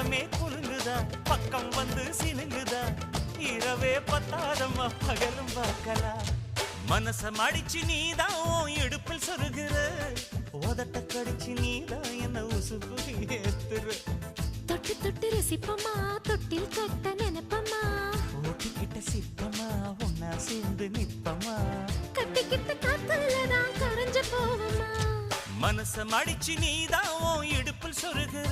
மனமே குலுங்குதா பக்கம் வந்து சினுங்குதா இரவே பத்தாதம்மா பகலும் பார்க்கலாம் மனச மடிச்சு நீதான் இடுப்பில் சொருகிற உதட்ட கடிச்சு நீதான் என்ன உசுப்பு ஏத்துற தொட்டு தொட்டு ரசிப்பமா தொட்டில் கட்ட நினைப்பமா ஓட்டிக்கிட்ட சிப்பமா ஒன்னா சேர்ந்து நிப்பமா கட்டிக்கிட்ட காத்துலதான் கரைஞ்சு போவமா மனச மடிச்சு நீதான் இடுப்பில் சொருகிற